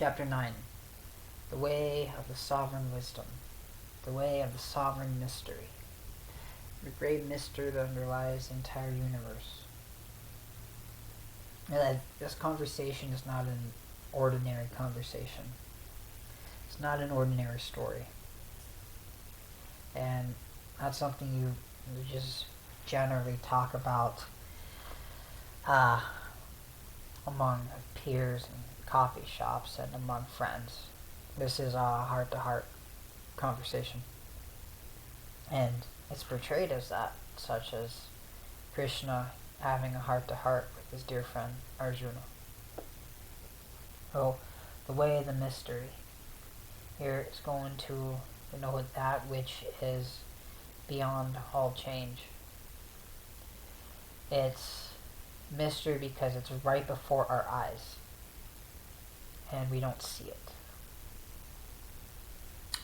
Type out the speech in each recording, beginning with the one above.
Chapter 9. The Way of the Sovereign Wisdom. The Way of the Sovereign Mystery. The great mystery that underlies the entire universe. And this conversation is not an ordinary conversation. It's not an ordinary story. And that's something you just generally talk about among peers and coffee shops and among friends. This is a heart-to-heart conversation. And it's portrayed as that, such as Krishna having a heart-to-heart with his dear friend Arjuna. So, the way of the mystery. Here is going to know that which is beyond all change. It's mystery because it's right before our eyes, and we don't see it.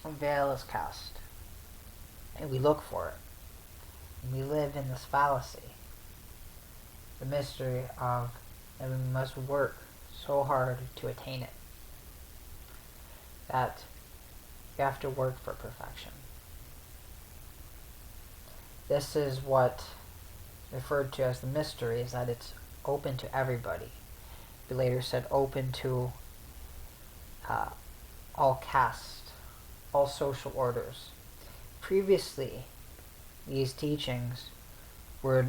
A veil is cast, and we look for it, and we live in this fallacy. The mystery of that we must work so hard to attain it, that you have to work for perfection. This is what is referred to as the mystery, is that it's open to everybody. He later said open to all castes, all social orders. Previously, these teachings were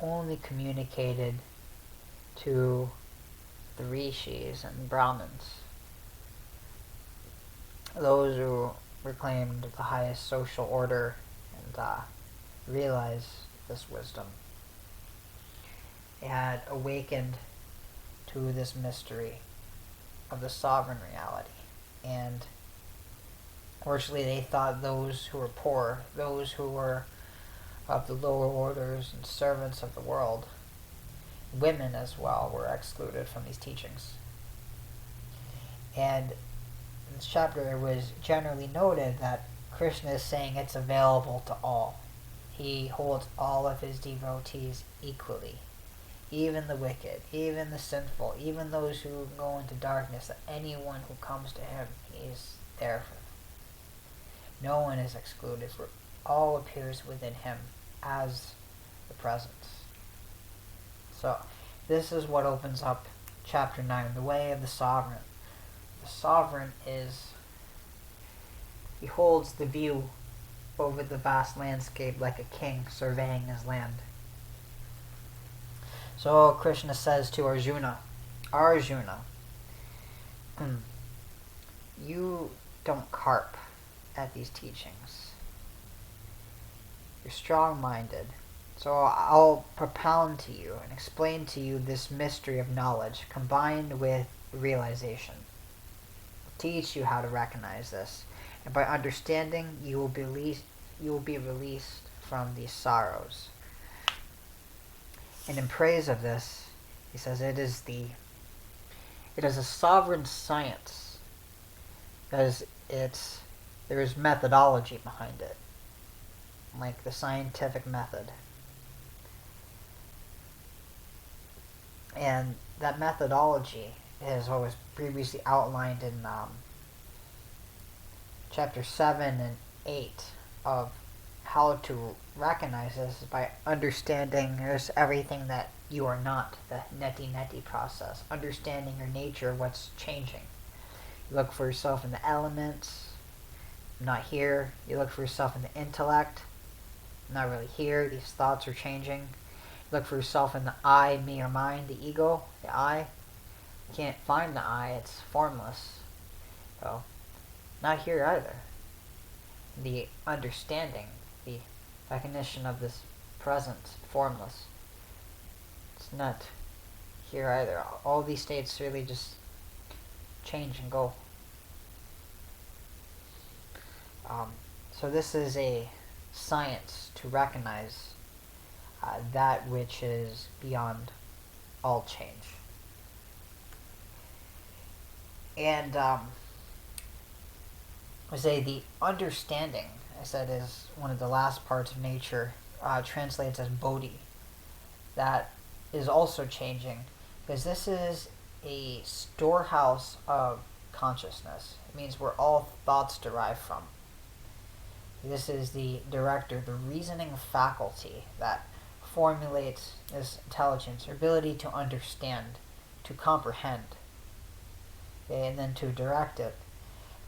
only communicated to the rishis and brahmins, those who reclaimed the highest social order and realized this wisdom. They had awakened to this mystery of the sovereign reality, and unfortunately they thought those who were poor, those who were of the lower orders and servants of the world, women as well, were excluded from these teachings. And in this chapter it was generally noted that Krishna is saying it's available to all. He holds all of his devotees equally, even the wicked, even the sinful, even those who go into darkness. That anyone who comes to him, he is there for them. No one is excluded, for all appears within him as the presence. So, this is what opens up chapter 9, the way of the sovereign. The sovereign he holds the view over the vast landscape like a king surveying his land. So Krishna says to Arjuna, you don't carp at these teachings. You're strong-minded. So I'll propound to you and explain to you this mystery of knowledge combined with realization. I'll teach you how to recognize this. And by understanding, you will be released from these sorrows. And in praise of this, he says it is a sovereign science, because there is methodology behind it, like the scientific method. And that methodology is what was previously outlined in chapter 7 and 8 of how to recognize this by understanding there's everything that you are not, the neti process, understanding your nature, what's changing. You look for yourself in the elements, I'm not here. You look for yourself in the intellect, I'm not really here, these thoughts are changing. You look for yourself in the I, me, or mine, the ego, the I. You can't find the I, it's formless. So, not here either. The understanding, the recognition of this presence, formless, it's not here either. All these states really just change and go. So this is a science to recognize that which is beyond all change. And I say the understanding, I said, is one of the last parts of nature, translates as bodhi. That is also changing, because this is a storehouse of consciousness. It means where all thoughts derive from. This is the director, the reasoning faculty that formulates this intelligence, or ability to understand, to comprehend, and then to direct it.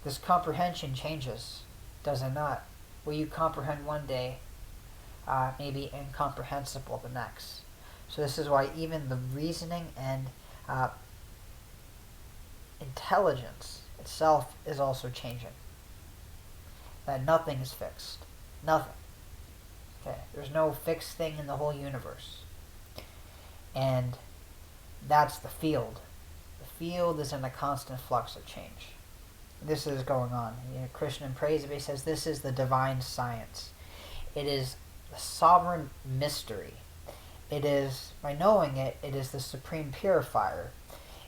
This comprehension changes, does it not? What you comprehend one day may be incomprehensible the next. So this is why even the reasoning and intelligence itself is also changing. That nothing is fixed. Nothing. Okay, there's no fixed thing in the whole universe. And that's the field. The field is in a constant flux of change. This is going on. Krishna prays, he says this is the divine science. It is the sovereign mystery. It is, by knowing it, it is the supreme purifier.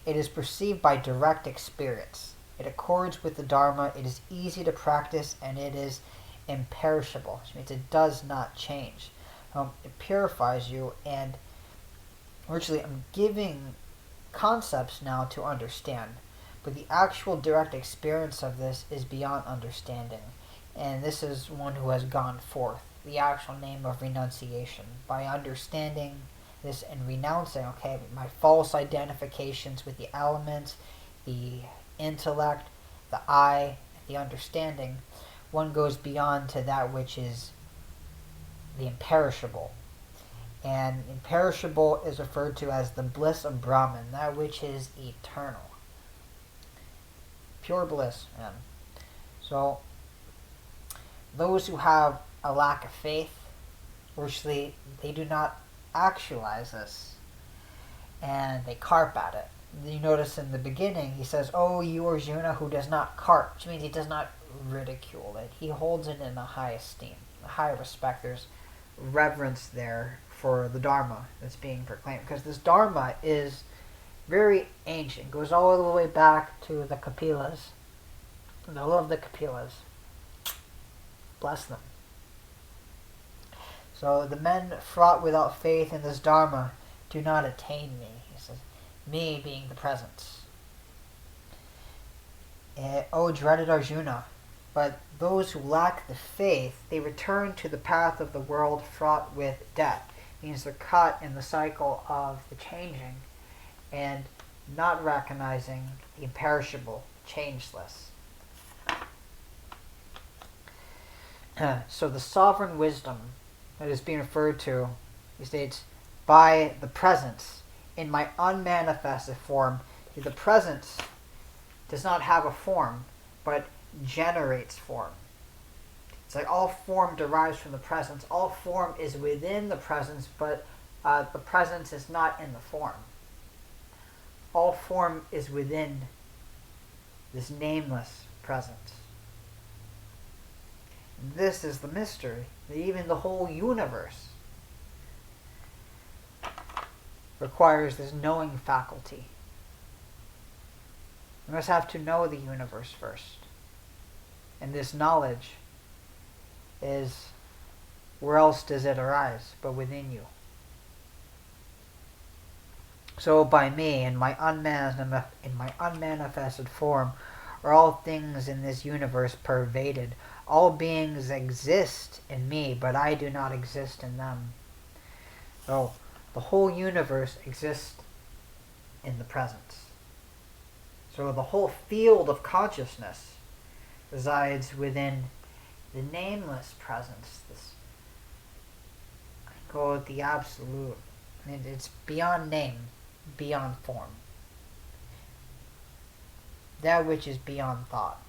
It is perceived by direct experience. It accords with the Dharma. It is easy to practice, and it is imperishable, which means it does not change. It purifies you, and virtually I'm giving concepts now to understand, but the actual direct experience of this is beyond understanding. And this is one who has gone forth, the actual name of renunciation. By understanding this and renouncing, okay, my false identifications with the elements, the intellect, the I, the understanding, one goes beyond to that which is the imperishable. And imperishable is referred to as the bliss of Brahman, that which is eternal. Pure bliss, man. So, those who have a lack of faith, virtually, they do not actualize this. And they carp at it. You notice in the beginning, he says, "Oh, you Arjuna who does not carp," which means he does not ridicule it. He holds it in a high esteem, a high respect. There's reverence there for the Dharma that's being proclaimed. Because this Dharma is very ancient. Goes all the way back to the Kapilas. And I love the Kapilas. Bless them. So the men fraught without faith in this Dharma do not attain me. He says, me being the presence. O dreaded Arjuna, but those who lack the faith, they return to the path of the world fraught with death. It means they're caught in the cycle of the changing and not recognizing the imperishable, changeless. So the sovereign wisdom that is being referred to, he states, by the presence in my unmanifested form. The presence does not have a form, but generates form. It's like all form derives from the presence. All form is within the presence, but the presence is not in the form. All form is within this nameless presence. This is the mystery, that even the whole universe requires this knowing faculty. You must have to know the universe first. And this knowledge is, where else does it arise but within you? So by me, in my unmanifested form, are all things in this universe pervaded. All beings exist in me, but I do not exist in them. So the whole universe exists in the presence. So the whole field of consciousness resides within the nameless presence. This, I call it the absolute. I mean, it's beyond name, beyond form. That which is beyond thought,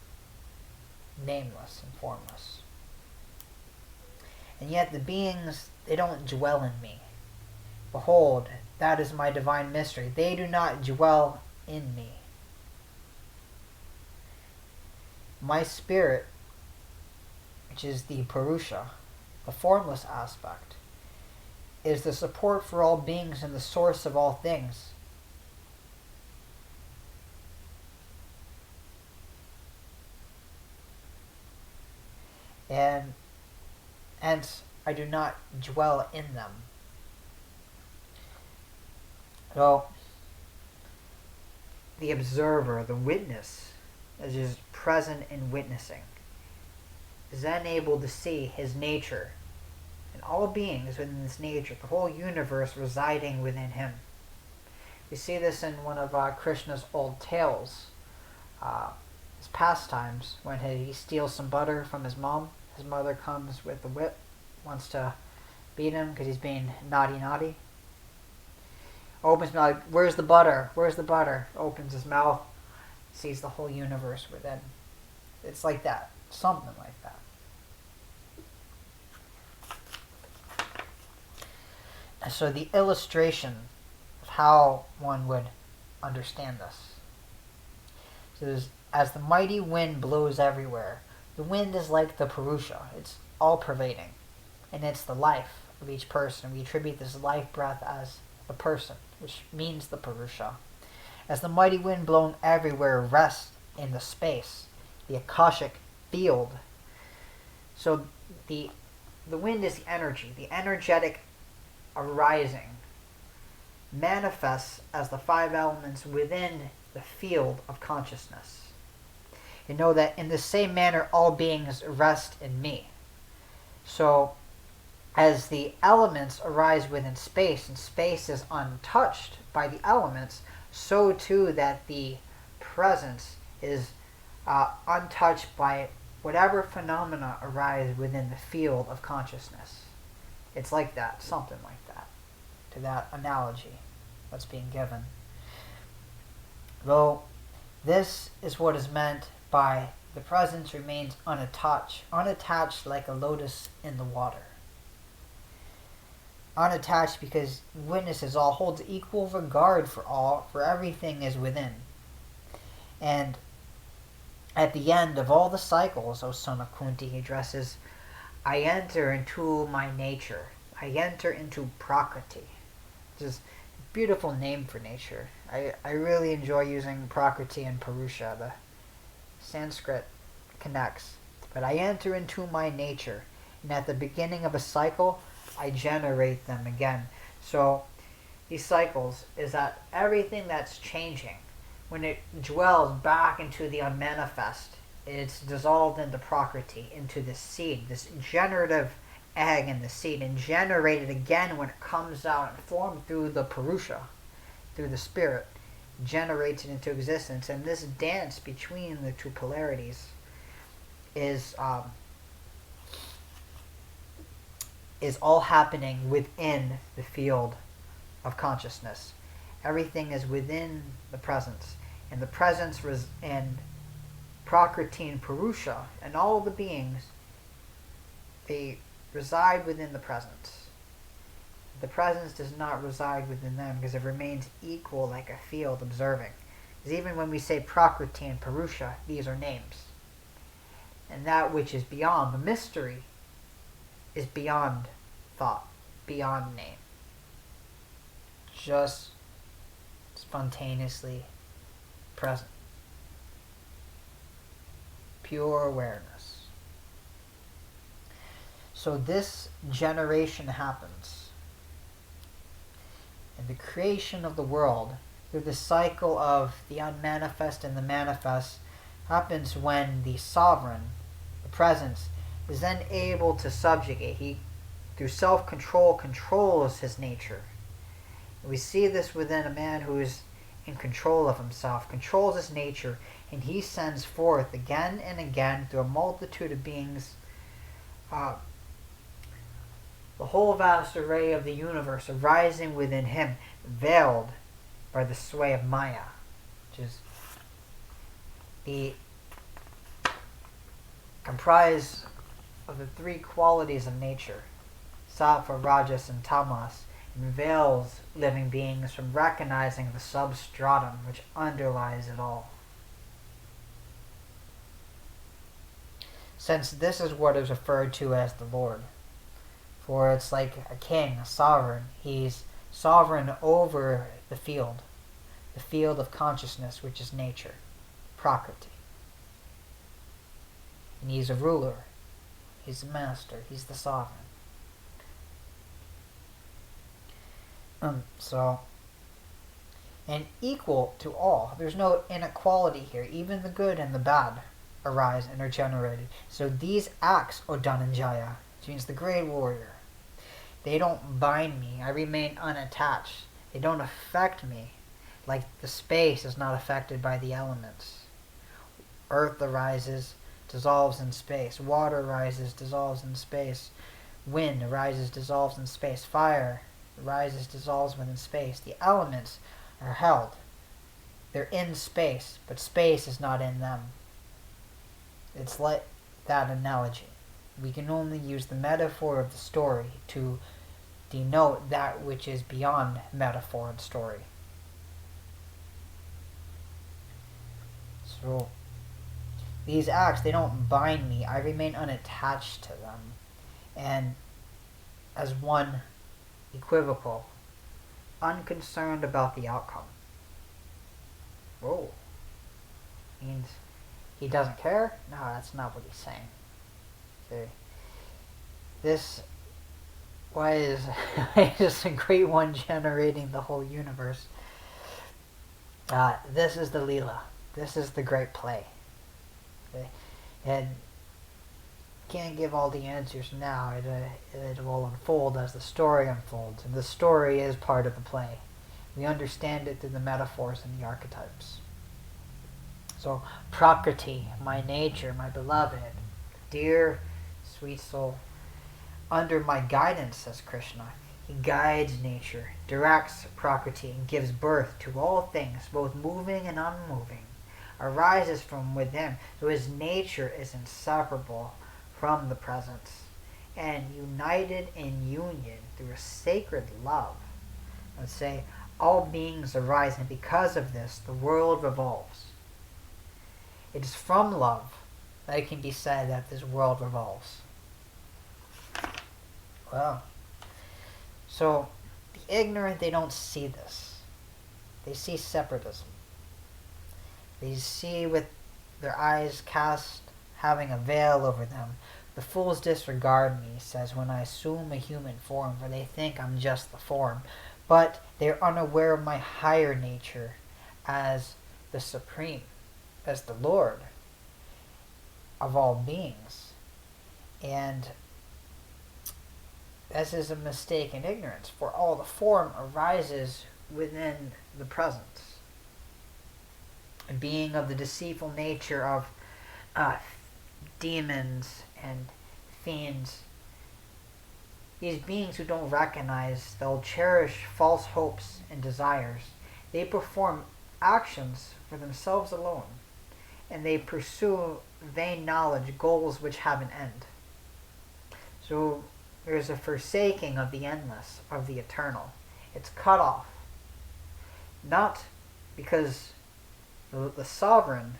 nameless and formless. And yet the beings, they don't dwell in me. Behold, that is my divine mystery. They do not dwell in me. My spirit, which is the Purusha, the formless aspect, is the support for all beings and the source of all things. And hence I do not dwell in them. So the observer, the witness, as is present in witnessing, is then able to see his nature and all beings within this nature, the whole universe residing within him. We see this in one of Krishna's old tales, his pastimes, when he steals some butter from his mom. His mother comes with the whip, wants to beat him because he's being naughty. Opens his mouth, where's the butter? Where's the butter? Opens his mouth, sees the whole universe within. It's like that. Something like that. And so the illustration of how one would understand this. So as the mighty wind blows everywhere, the wind is like the Purusha. It's all-pervading. And it's the life of each person. We attribute this life breath as the person, which means the Purusha. As the mighty wind blown everywhere rests in the space, the Akashic field. So the wind is the energy, the energetic arising manifests as the five elements within the field of consciousness. You know that in the same manner all beings rest in me. So as the elements arise within space, and space is untouched by the elements, so too that the presence is untouched by whatever phenomena arise within the field of consciousness. It's like that, something like that, to that analogy that's being given. Though this is what is meant by the presence remains unattached like a lotus in the water. Unattached because witnesses all, holds equal regard for all, for everything is within. And at the end of all the cycles, O son of Kunti, he addresses, I enter into my nature. I enter into Prakriti. Which is a beautiful name for nature. I really enjoy using Prakriti and Purusha. The Sanskrit connects. But I enter into my nature. And at the beginning of a cycle, I generate them again. So these cycles is that everything that's changing, when it dwells back into the unmanifest, it's dissolved into Prakriti, into this seed, this generative egg in the seed, and generated again when it comes out and formed through the Purusha, through the spirit, generates it into existence. And this dance between the two polarities is all happening within the field of consciousness. Everything is within the presence. And the presence and Prakriti and Purusha and all the beings, they reside within the presence. The presence does not reside within them because it remains equal like a field observing. Because even when we say Prakriti and Purusha, these are names. And that which is beyond the mystery is beyond thought, beyond name. Just spontaneously present. Pure awareness. So this generation happens. And the creation of the world, through the cycle of the unmanifest and the manifest, happens when the sovereign, the presence, is then able to subjugate. He, through self-control, controls his nature. We see this within a man who is in control of himself, controls his nature, and he sends forth again and again through a multitude of beings the whole vast array of the universe arising within him, veiled by the sway of Maya, which is the comprised of the three qualities of nature, Sattva, Rajas, and Tamas, and veils living beings from recognizing the substratum which underlies it all. Since this is what is referred to as the Lord, for it's like a king, a sovereign. He's sovereign over the field of consciousness, which is nature, Prakriti. And he's a ruler, he's a master, he's the sovereign. and equal to all. There's no inequality here. Even the good and the bad arise and are generated. So these acts, O Dhananjaya, which means the great warrior, they don't bind me. I remain unattached. They don't affect me, like the space is not affected by the elements. Earth arises, dissolves in space. Water arises, dissolves in space. Wind arises, dissolves in space. Fire arises, dissolves within space. The elements are held. They're in space, but space is not in them. It's like that analogy. We can only use the metaphor of the story to denote that which is beyond metaphor and story. So, these acts, they don't bind me. I remain unattached to them. And as one equivocal, unconcerned about the outcome. Whoa. Means he doesn't care? No, that's not what he's saying. Okay. This was just a great one generating the whole universe. This is the Leela. This is the great play. Okay. And can't give all the answers now. It will unfold as the story unfolds. And the story is part of the play. We understand it through the metaphors and the archetypes. So, Prakriti, my nature, my beloved, dear, sweet soul, under my guidance, says Krishna, he guides nature, directs Prakriti, and gives birth to all things, both moving and unmoving, arises from within. So his nature is inseparable from the presence, and united in union through a sacred love. Let's say, all beings arise, and because of this, the world revolves. It is from love that it can be said that this world revolves. Well, so the ignorant, they don't see this. They see separatism. They see with their eyes cast, having a veil over them. The fools disregard me, says, when I assume a human form, for they think I'm just the form. But they're unaware of my higher nature as the supreme, as the Lord of all beings. And this is a mistake in ignorance, for all the form arises within the presence. A being of the deceitful nature of demons and fiends, these beings who don't recognize, they'll cherish false hopes and desires. They perform actions for themselves alone, and they pursue vain knowledge, goals which have an end. So there's a forsaking of the endless, of the eternal. It's cut off. Not because the sovereign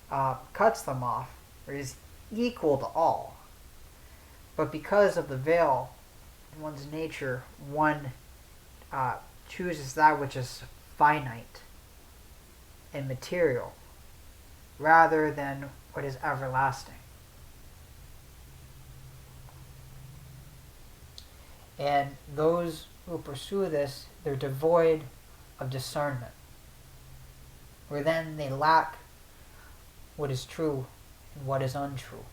cuts them off, or is equal to all, but because of the veil in one's nature, one chooses that which is finite and material, rather than what is everlasting. And those who pursue this, they're devoid of discernment, where then they lack what is true and what is untrue.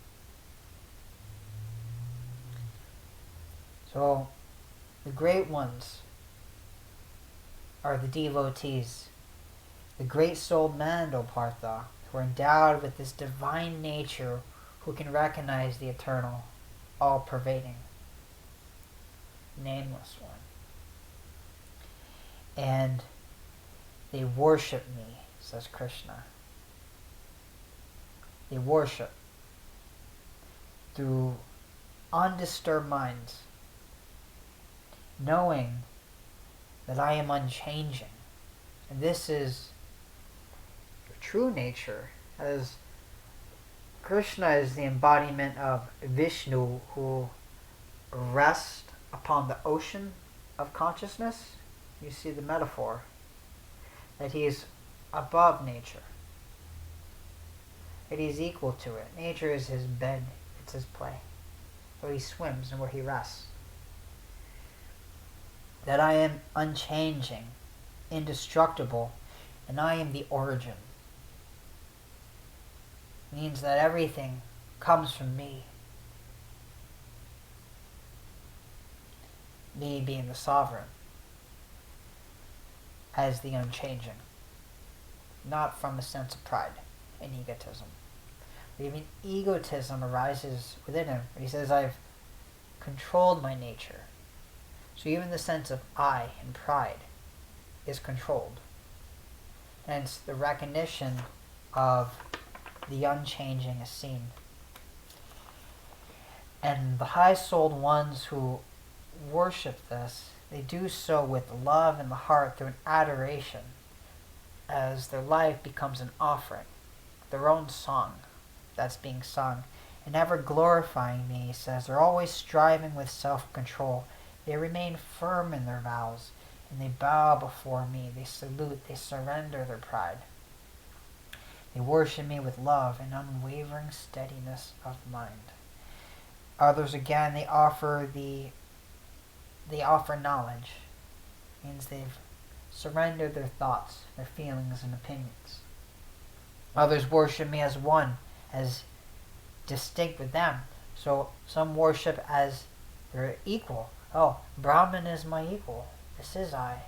So, the great ones are the devotees, the great-souled men, O Partha, who are endowed with this divine nature, who can recognize the eternal, all-pervading, nameless one. And they worship me, says Krishna. They worship through undisturbed minds, knowing that I am unchanging. And this is the true nature, as Krishna is the embodiment of Vishnu, who rests upon the ocean of consciousness. You see the metaphor, that he is above nature, that he is equal to it. Nature is his bed, it's his play, where he swims and where he rests. That I am unchanging, indestructible, and I am the origin. It means that everything comes from me. Me being the sovereign, as the unchanging. Not from a sense of pride and egotism. But even egotism arises within him. He says, I've controlled my nature. So even the sense of I and pride is controlled. Hence, the recognition of the unchanging is seen. And the high-souled ones who worship this, they do so with love in the heart through an adoration, as their life becomes an offering, their own song that's being sung. And ever glorifying me, he says, they're always striving with self-control. They remain firm in their vows, and they bow before me. They salute, they surrender their pride. They worship me with love and unwavering steadiness of mind. Others again, they offer knowledge. It means they've surrendered their thoughts, their feelings, and opinions. Others worship me as one, as distinct with them. So some worship as their equal. Oh, Brahman is my equal. This is I.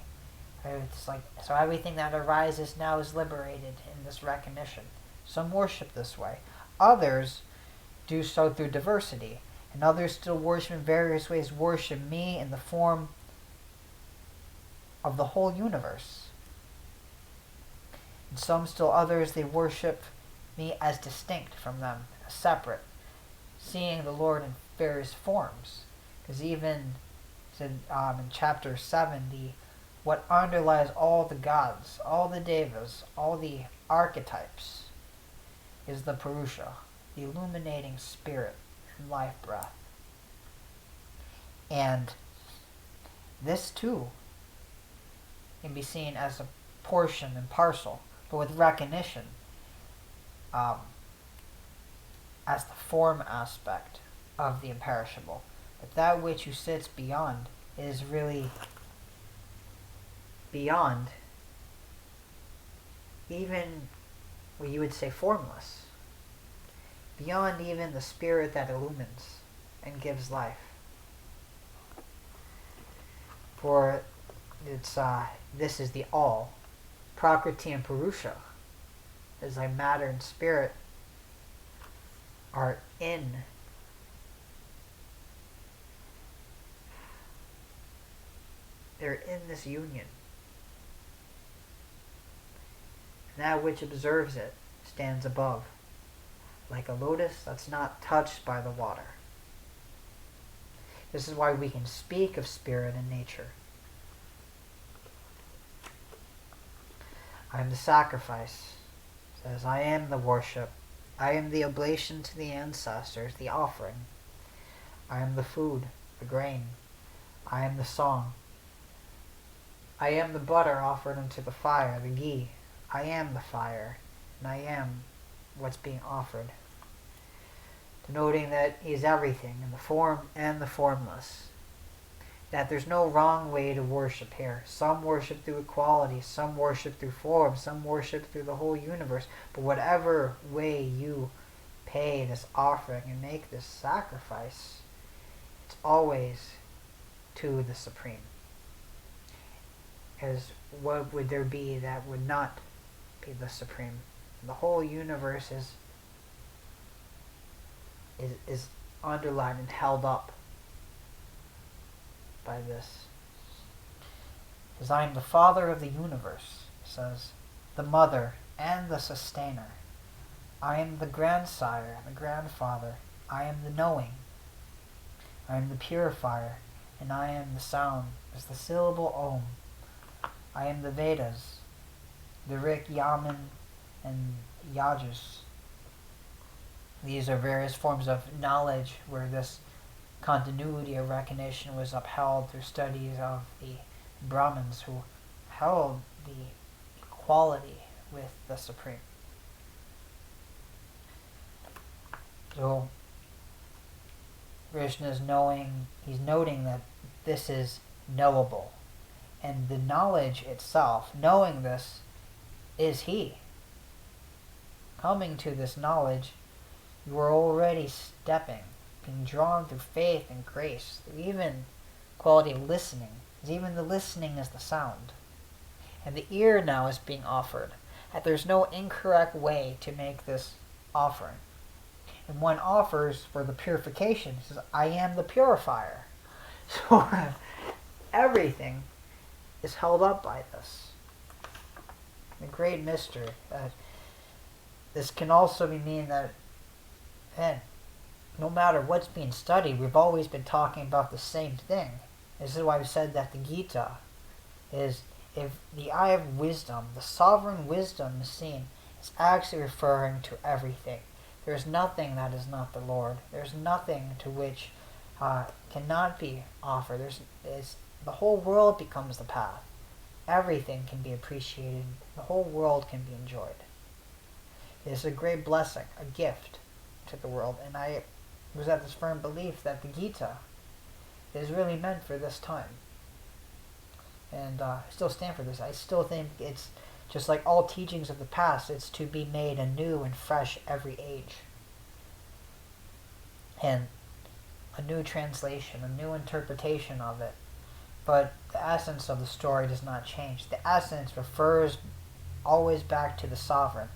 It's like, so everything that arises now is liberated in this recognition. Some worship this way. Others do so through diversity. And others still worship in various ways, worship me in the form of the whole universe. And some still others, they worship me as distinct from them, as separate, seeing the Lord in various forms. Because even in chapter 7, what underlies all the gods, all the devas, all the archetypes, is the Purusha, the illuminating spirit and life breath. And this too can be seen as a portion and parcel, but with recognition as the form aspect of the imperishable. But that which who sits beyond is really beyond even what you would say formless. Beyond even the spirit that illumines and gives life. For it's this is the all. Prakriti and Purusha, as like matter and spirit, are in they're in this union. And that which observes it stands above, like a lotus that's not touched by the water. This is why we can speak of spirit and nature. I am the sacrifice. It says, I am the worship. I am the oblation to the ancestors, the offering. I am the food, the grain. I am the song. I am the butter offered into the fire, the ghee. I am the fire, and I am what's being offered. Denoting that he is everything, in the form and the formless. That there's no wrong way to worship here. Some worship through equality, some worship through form, some worship through the whole universe. But whatever way you pay this offering and make this sacrifice, it's always to the Supreme. Because what would there be that would not be the Supreme? The whole universe is underlined and held up by this. Because I am the Father of the universe, it says, the Mother and the Sustainer. I am the Grandsire, the Grandfather. I am the Knowing. I am the Purifier, and I am the sound, as the syllable Om. I am the Vedas, the Rik, Yaman, and Yajus. These are various forms of knowledge where this continuity of recognition was upheld through studies of the Brahmins who held the equality with the Supreme. So Krishna is noting that this is knowable. And the knowledge itself, knowing this, is He. Coming to this knowledge, you are already stepping, being drawn through faith and grace, through even quality of listening, as even the listening is the sound. And the ear now is being offered, that there's no incorrect way to make this offering. And one offers for the purification. He says, I am the purifier. So everything is held up by this. The great mystery. This can also mean that, no matter what's being studied, we've always been talking about the same thing. This is why I've said that the Gita is, if the eye of wisdom, the sovereign wisdom is seen, it's actually referring to everything. There's nothing that is not the Lord. There's nothing to which cannot be offered. The whole world becomes the path. Everything can be appreciated. The whole world can be enjoyed. It's a great blessing, a gift to the world. And I was at this firm belief that the Gita is really meant for this time. And I still stand for this. I still think it's just like all teachings of the past, it's to be made anew and fresh every age. And a new translation, a new interpretation of it. But the essence of the story does not change. The essence refers always back to the sovereign.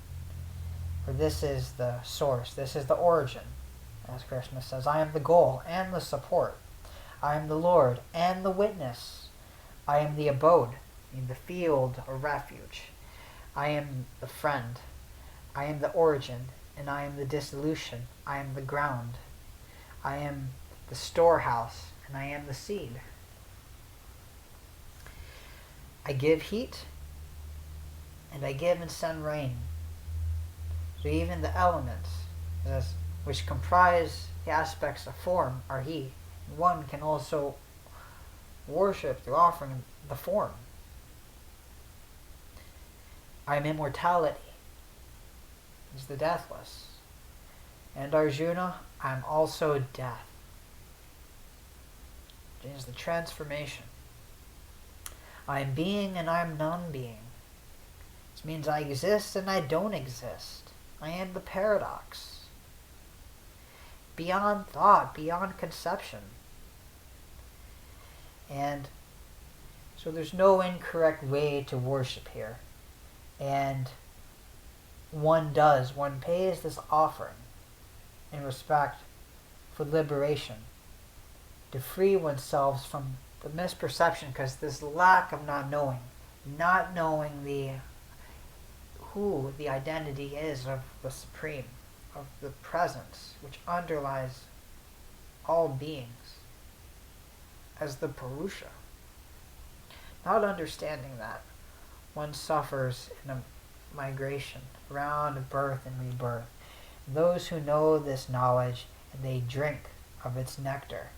For this is the source, this is the origin. As Krishna says, I am the goal and the support. I am the Lord and the witness. I am the abode, the field or refuge. I am the friend. I am the origin, and I am the dissolution. I am the ground. I am the storehouse, and I am the seed. I give heat, and I give and send rain. So even the elements, which comprise the aspects of form, are He. One can also worship through offering the form. I am immortality, is the deathless. And Arjuna, I am also death. It is the transformation. I am being and I am non-being. This means I exist and I don't exist. I am the paradox. Beyond thought, beyond conception. And so there's no incorrect way to worship here. And one pays this offering in respect for liberation, to free oneself from the misperception, because this lack of not knowing who the identity is of the Supreme, of the presence which underlies all beings as the Purusha. Not understanding that, one suffers in a migration around birth and rebirth. Those who know this knowledge and they drink of its nectar,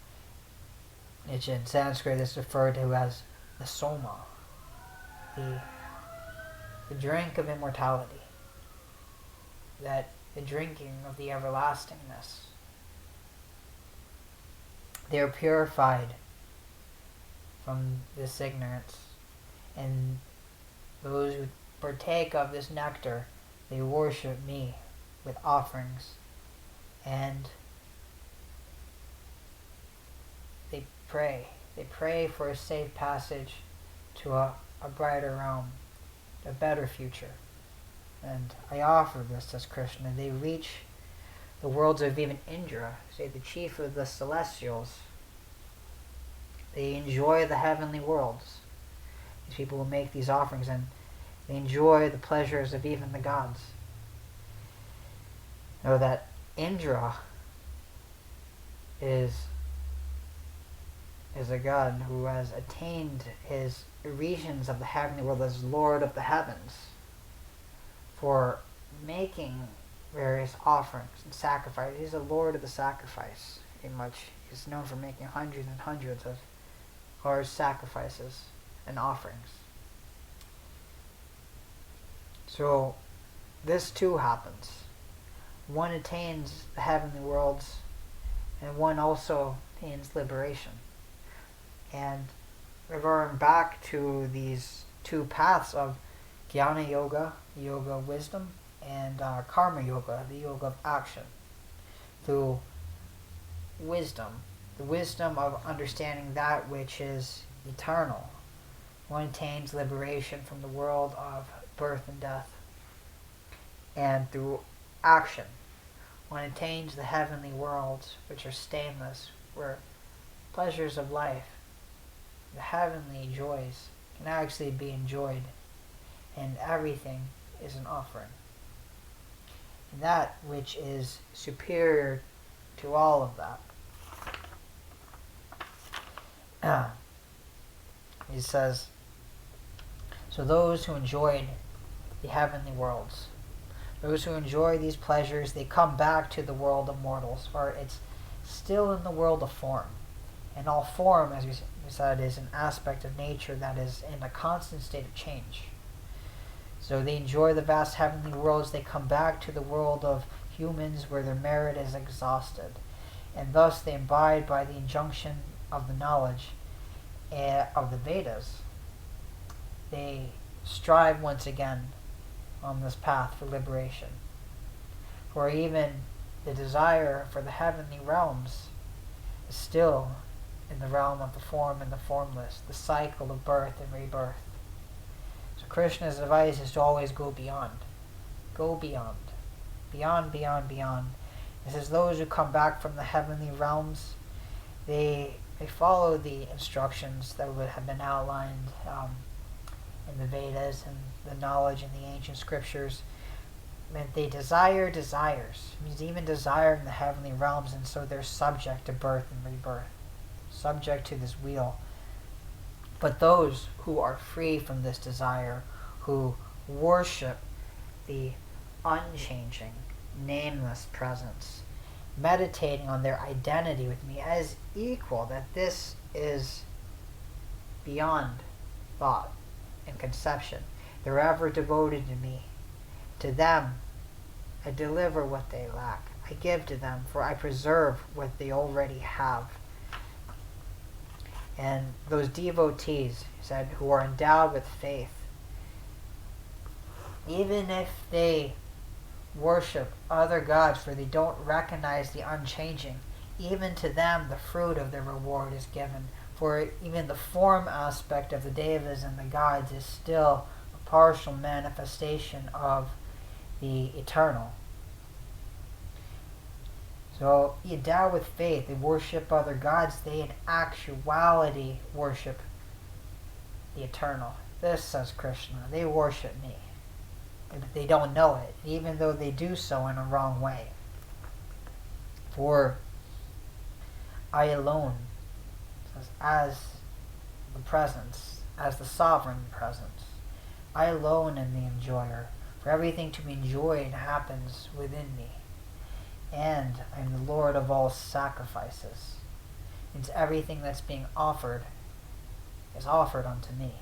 which in Sanskrit is referred to as the soma, the drink of immortality, that the drinking of the everlastingness. They are purified from this ignorance, and those who partake of this nectar, they worship me with offerings, and they pray for a safe passage to a brighter realm, a better future. And I offer this, says Krishna. They reach the worlds of even Indra, say the chief of the celestials. They enjoy the heavenly worlds. These people will make these offerings, and they enjoy the pleasures of even the gods. Know that Indra is a god who has attained his regions of the heavenly world as Lord of the heavens for making various offerings and sacrifices. He's a Lord of the sacrifice. He's known for making hundreds and hundreds of large sacrifices and offerings. So this too happens. One attains the heavenly worlds, and one also attains liberation. And referring back to these two paths of Jnana Yoga, the yoga of wisdom, and Karma Yoga, the yoga of action. Through wisdom, the wisdom of understanding that which is eternal, one attains liberation from the world of birth and death. And through action, one attains the heavenly worlds, which are stainless, where pleasures of life, the heavenly joys, can actually be enjoyed, and everything is an offering. And that which is superior to all of that. He says, so those who enjoyed the heavenly worlds, those who enjoy these pleasures, they come back to the world of mortals, for it's still in the world of form. And all form, as we said, is an aspect of nature that is in a constant state of change. So they enjoy the vast heavenly worlds, they come back to the world of humans where their merit is exhausted. And thus they abide by the injunction of the knowledge of the Vedas. They strive once again on this path for liberation. For even the desire for the heavenly realms is still in the realm of the form and the formless, the cycle of birth and rebirth. So Krishna's advice is to always go beyond. Go beyond. Beyond, beyond, beyond. It says those who come back from the heavenly realms, they follow the instructions that would have been outlined in the Vedas and the knowledge in the ancient scriptures. And they desire desires. It means even desiring the heavenly realms, and so they're subject to birth and rebirth, subject to this wheel. But those who are free from this desire, who worship the unchanging, nameless presence, meditating on their identity with me as equal, that this is beyond thought and conception. They're ever devoted to me. To them, I deliver what they lack. I give to them, for I preserve what they already have. And those devotees, he said, who are endowed with faith, even if they worship other gods, for they don't recognize the unchanging, even to them the fruit of their reward is given. For even the form aspect of the devas and the gods is still a partial manifestation of the eternal. So, endowed with faith, they worship other gods. They in actuality worship the eternal. This, says Krishna, they worship me. But they don't know it, even though they do so in a wrong way. For I alone, says, as the presence, as the sovereign presence, I alone am the enjoyer. For everything to be enjoyed happens within me. And I am the Lord of all sacrifices. Means everything that's being offered is offered unto me.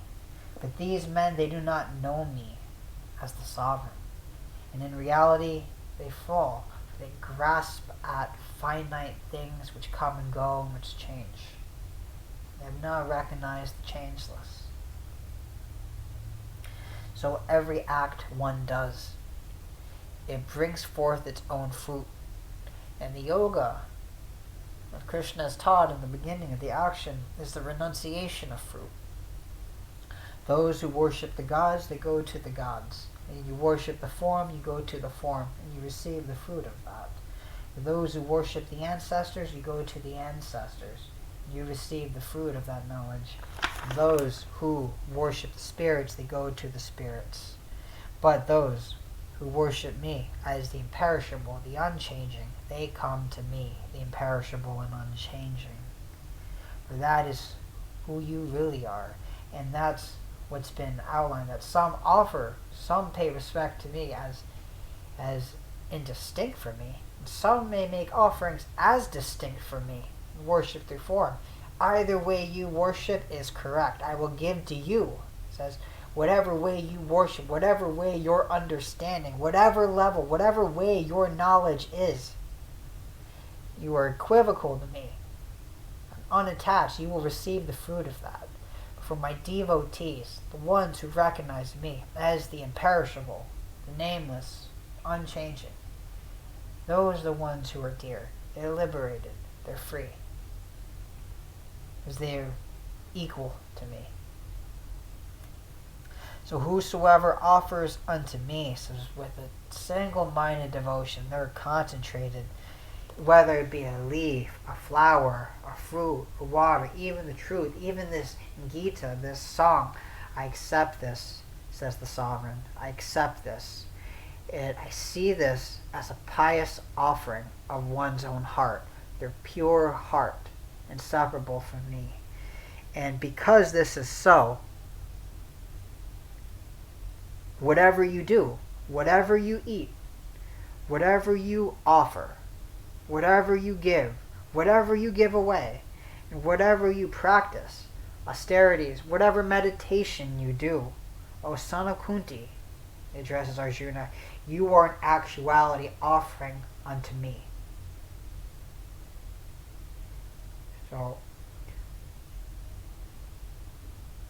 But these men, they do not know me as the sovereign. And in reality, they fall. They grasp at finite things which come and go and which change. They have not recognized the changeless. So every act one does, it brings forth its own fruit. And the yoga that Krishna has taught in the beginning of the action is the renunciation of fruit. Those who worship the gods, they go to the gods. And you worship the form, you go to the form, and you receive the fruit of that. For those who worship the ancestors, you go to the ancestors. And you receive the fruit of that knowledge. And those who worship the spirits, they go to the spirits. But those who worship me as the imperishable, the unchanging, they come to me, the imperishable and unchanging. For that is who you really are. And that's what's been outlined, that some offer, some pay respect to me as indistinct from me. And some may make offerings as distinct from me, worship through form. Either way you worship is correct. I will give to you, it says, whatever way you worship, whatever way your understanding, whatever level, whatever way your knowledge is. You are equivocal to me, unattached. You will receive the fruit of that. for my devotees, the ones who recognize me as the imperishable, the nameless, unchanging. Those are the ones who are dear. They're liberated. They're free. Because they're equal to me. So whosoever offers unto me, says, with a single-minded devotion, they're concentrated, whether it be a leaf, a flower, a fruit, a water, even the truth, even this Gita, this song, I accept this, says the sovereign. I accept this. I see this as a pious offering of one's own heart, their pure heart, inseparable from me. And because this is so, whatever you do, whatever you eat, whatever you offer, whatever you give away, and whatever you practice, austerities, whatever meditation you do, O son of Kunti, addresses Arjuna, you are in actuality offering unto me. So,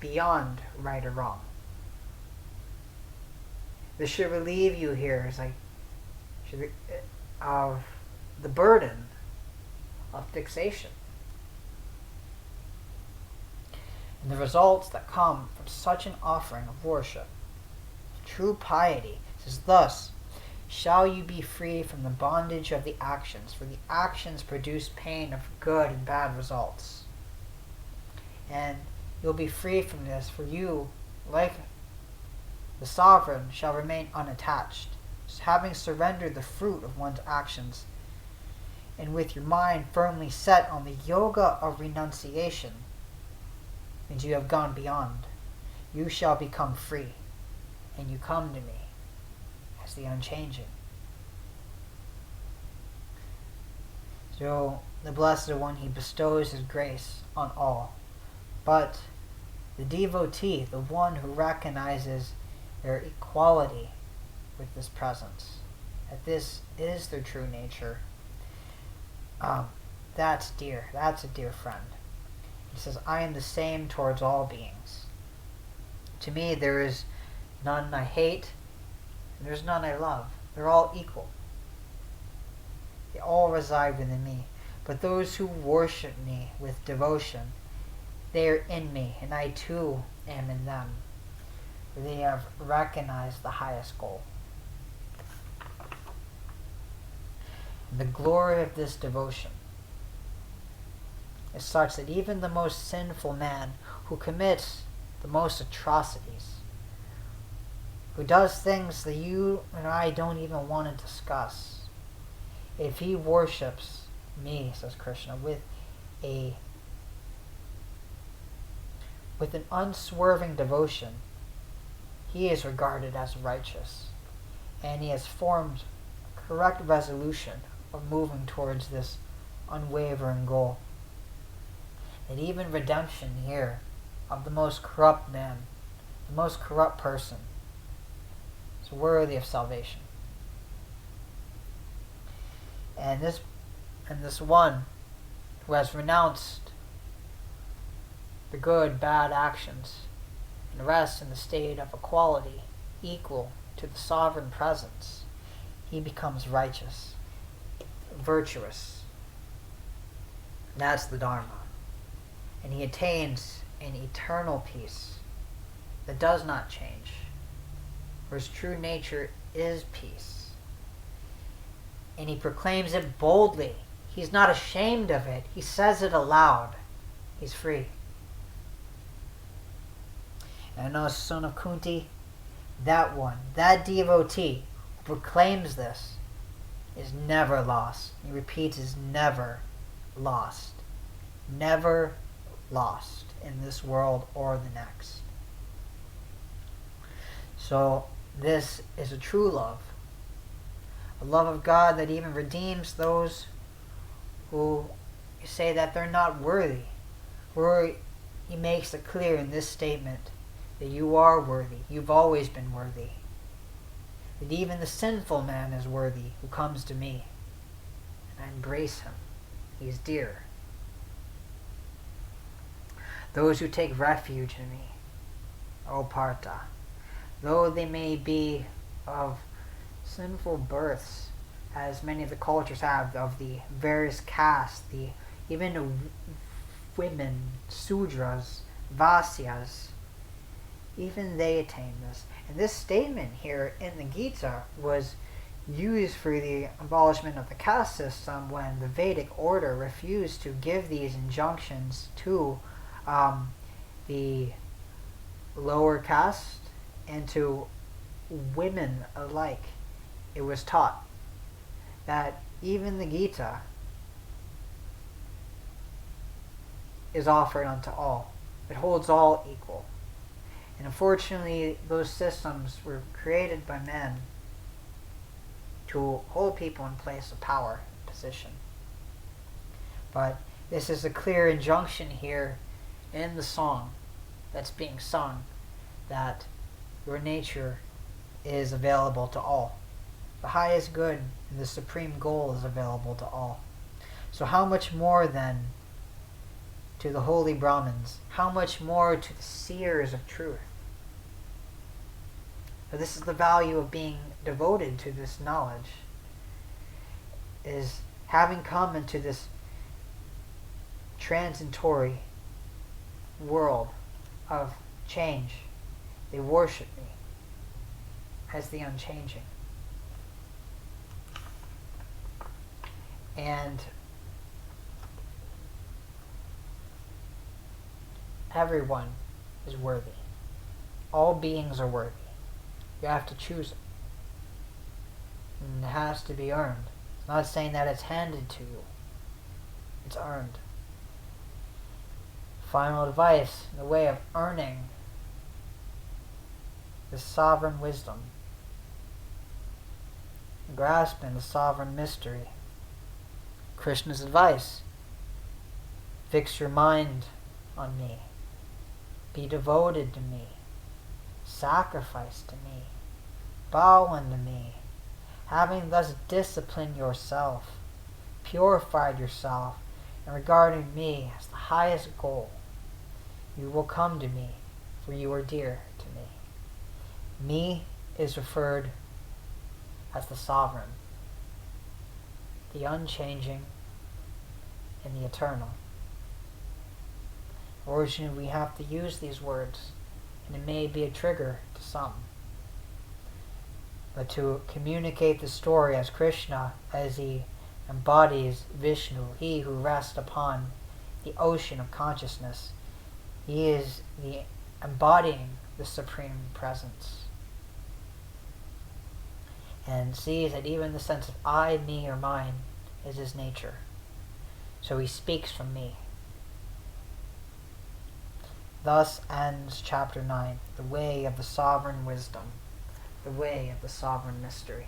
beyond right or wrong. This should relieve you here of the burden of fixation. And the results that come from such an offering of worship. True piety says, thus shall you be free from the bondage of the actions, for the actions produce pain of good and bad results. And you'll be free from this, for you, like the sovereign, shall remain unattached, having surrendered the fruit of one's actions, and with your mind firmly set on the yoga of renunciation, and you have gone beyond, you shall become free, and you come to me as the unchanging. So the Blessed One, he bestows his grace on all, but the devotee, the one who recognizes their equality with this presence, that this is their true nature, that's dear. That's a dear friend. He says, I am the same towards all beings. To me, there is none I hate, and there's none I love. They're all equal. They all reside within me. But those who worship me with devotion, they are in me, and I too am in them. For they have recognized the highest goal. The glory of this devotion is such that even the most sinful man who commits the most atrocities, who does things that you and I don't even want to discuss, if he worships me, says Krishna, with an unswerving devotion, he is regarded as righteous, and he has formed a correct resolution of moving towards this unwavering goal. And even redemption here of the most corrupt man, the most corrupt person, is worthy of salvation. And this one who has renounced the good, bad actions and rests in the state of equality, equal to the sovereign presence, he becomes righteous, virtuous. That's the Dharma. And he attains an eternal peace that does not change, for his true nature is peace. And he proclaims it boldly. He's not ashamed of it. He says it aloud. He's free. And I know, son of Kunti, that one, that devotee who proclaims this is never lost. He repeats, is never lost. Never lost in this world or the next. So this is a true love. A love of God that even redeems those who say that they're not worthy. Where he makes it clear in this statement that you are worthy. You've always been worthy. That even the sinful man is worthy who comes to me. And I embrace him. He's dear. those who take refuge in me, O Partha, though they may be of sinful births, as many of the cultures have, of the various castes, even the women, Sudras, Vasyas, even they attain this. And this statement here in the Gita was used for the abolishment of the caste system when the Vedic order refused to give these injunctions to the lower caste and to women alike. It was taught that even the Gita is offered unto all. It holds all equal. And unfortunately, those systems were created by men to hold people in place of power and position. But this is a clear injunction here in the song that's being sung, that your nature is available to all. The highest good and the supreme goal is available to all. So how much more then to the holy Brahmins? How much more to the seers of truth? So this is the value of being devoted to this knowledge, is having come into this transitory world of change. They worship me as the unchanging. And everyone is worthy. All beings are worthy. You have to choose it. And it has to be earned. It's not saying that it's handed to you. It's earned. Final advice in the way of earning the sovereign wisdom, grasping the sovereign mystery. Krishna's advice: fix your mind on me, be devoted to me, sacrifice to me, bow unto me. Having thus disciplined yourself, purified yourself, and regarding me as the highest goal, you will come to me, for you are dear to me. Me is referred as the sovereign, the unchanging, and the eternal. Originally, we have to use these words, and it may be a trigger to some. But to communicate the story as Krishna, as he embodies Vishnu, he who rests upon the ocean of consciousness, he is the embodying the Supreme Presence. And sees that even the sense of I, me, or mine is his nature. So he speaks from me. Thus ends chapter 9, the way of the sovereign wisdom, the way of the sovereign mystery.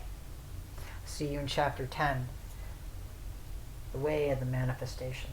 See you in chapter 10, the way of the manifestation.